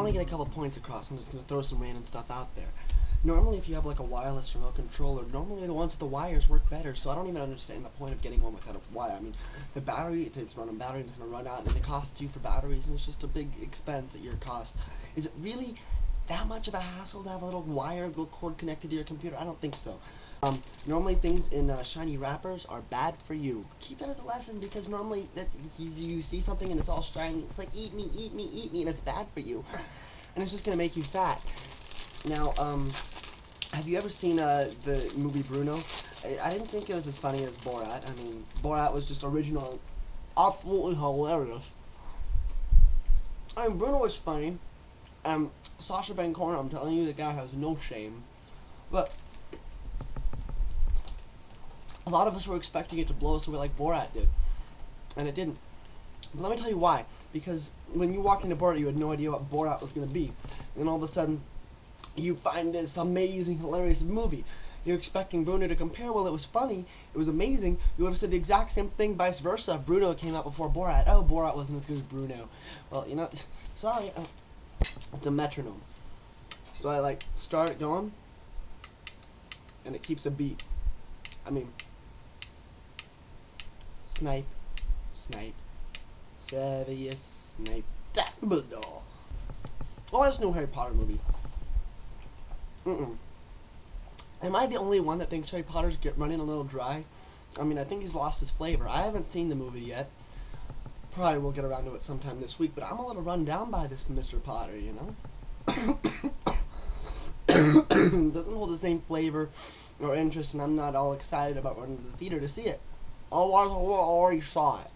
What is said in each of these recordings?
want to get a couple points across. I'm just going to throw some random stuff out there. Normally, if you have like a wireless remote controller, normally the ones with the wires work better, so I don't even understand the point of getting one without a wire. I mean, the battery, it's running battery, and it's going to run out, and then it costs you for batteries, and it's just a big expense at your cost. Is it really that much of a hassle to have a little wire, little cord connected to your computer? I don't think so. Normally things in shiny wrappers are bad for you. Keep that as a lesson, because normally that you see something and it's all shiny, it's like eat me, eat me, eat me, and it's bad for you. And it's just going to make you fat. Now, have you ever seen the movie Bruno? I didn't think it was as funny as Borat. I mean, Borat was just original, absolutely hilarious. I mean, Bruno was funny. Sacha Baron Cohen, I'm telling you, the guy has no shame. But a lot of us were expecting it to blow us away like Borat did, and it didn't. But let me tell you why. Because when you walk into Borat, you had no idea what Borat was going to be. And then all of a sudden, you find this amazing, hilarious movie. You're expecting Bruno to compare. Well, it was funny. It was amazing. You would have said the exact same thing, vice versa. If Bruno came out before Borat. Oh, Borat wasn't as good as Bruno. Well, you know, sorry. It's a metronome. So I, like, start it going, and it keeps a beat. I mean, Snipe, Snipe, Severus Snape, Dumbledore. Oh, there's no Harry Potter movie. Am I the only one that thinks Harry Potter's running a little dry? I mean, I think he's lost his flavor. I haven't seen the movie yet. Probably will get around to it sometime this week, but I'm a little run down by this Mr. Potter, you know? Doesn't hold the same flavor or interest, and I'm not all excited about running to the theater to see it. Otherwise, I already saw it.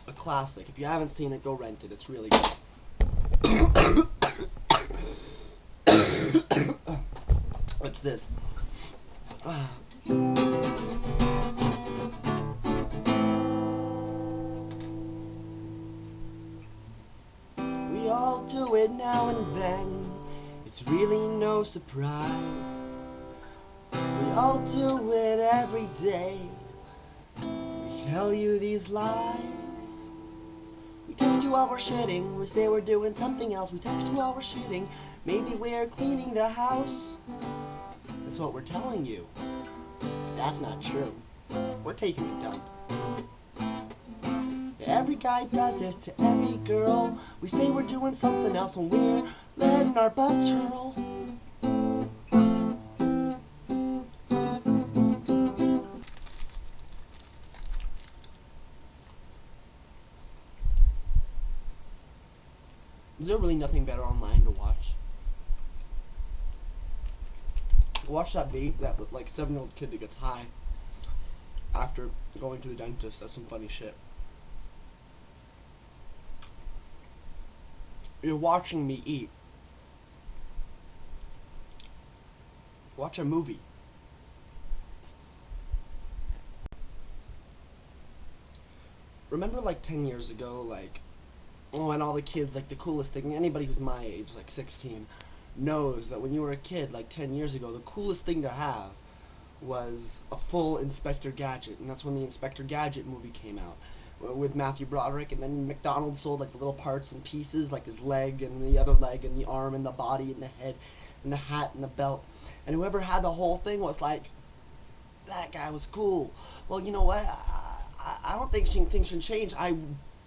A classic. If you haven't seen it, go rent it. It's really good. What's this? We all do it now and then. It's really no surprise. We all do it every day. We tell you these lies. We text you while we're shitting. We say we're doing something else. We text you while we're shitting. Maybe we're cleaning the house. That's what we're telling you. That's not true. We're taking a dump. Every guy does it to every girl. We say we're doing something else when we're letting our butts hurl. Is there really nothing better online to watch? Watch that like 7-year-old kid that gets high after going to the dentist. That's some funny shit. You're watching me eat. Watch a movie. Remember like 10 years ago, like, oh, and all the kids, like the coolest thing, anybody who's my age, like 16, knows that when you were a kid, like 10 years ago, the coolest thing to have was a full Inspector Gadget, and that's when the Inspector Gadget movie came out with Matthew Broderick, and then McDonald's sold like the little parts and pieces, like his leg and the other leg and the arm and the body and the head and the hat and the belt, and whoever had the whole thing was like, that guy was cool. Well, you know what? I don't think things should change. I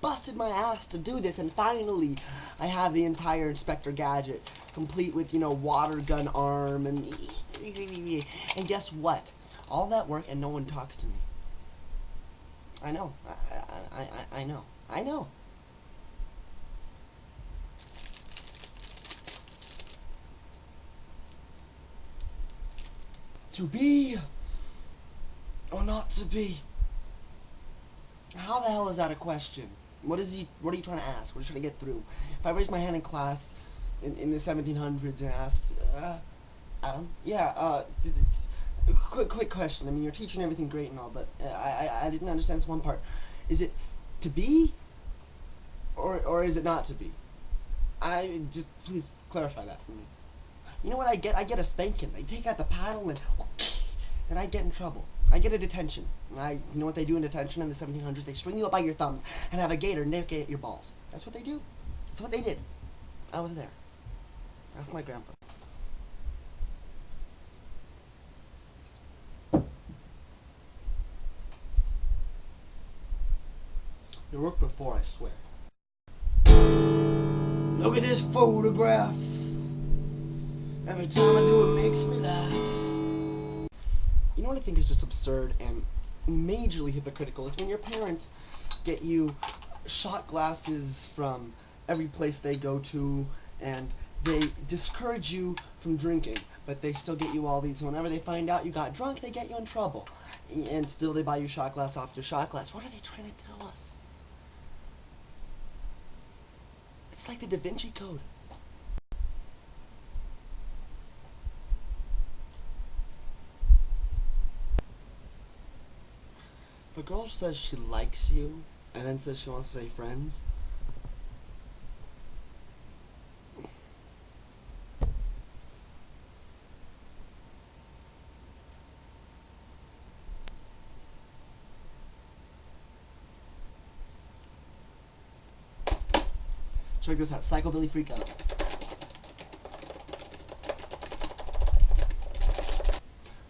busted my ass to do this, and finally I have the entire Inspector Gadget, complete with, you know, water gun arm, and guess what? All that work and no one talks to me. I know. I know. I know. To be or not to be? How the hell is that a question? What are you trying to ask? What are you trying to get through? If I raised my hand in class in the 1700s and asked, Adam, yeah, quick question. I mean, you're teaching everything great and all, but I didn't understand this one part. Is it to be, or is it not to be? Just please clarify that for me. You know what I get? I get a spanking. They take out the paddle and I get in trouble. I get a detention. You know what they do in detention in the 1700s? They string you up by your thumbs and have a gator nick at your balls. That's what they do. That's what they did. I was there. Ask my grandpa. It worked before, I swear. Look at this photograph. Every time I do it makes me laugh. You know what I think is just absurd and majorly hypocritical is when your parents get you shot glasses from every place they go to, and they discourage you from drinking, but they still get you all these. Whenever they find out you got drunk, they get you in trouble, and still they buy you shot glass after shot glass. What are they trying to tell us? It's like the Da Vinci Code. If a girl says she likes you and then says she wants to stay friends, check this out. Psychobilly Freakout.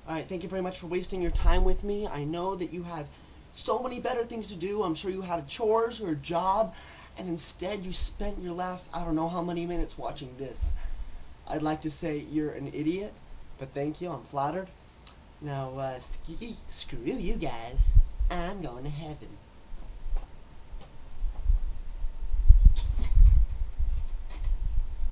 Alright, thank you very much for wasting your time with me. I know that you had so many better things to do. I'm sure you had chores or a job, and instead you spent your last, I don't know how many minutes watching this. I'd like to say you're an idiot, but thank you. I'm flattered. Now, screw you guys. I'm going to heaven.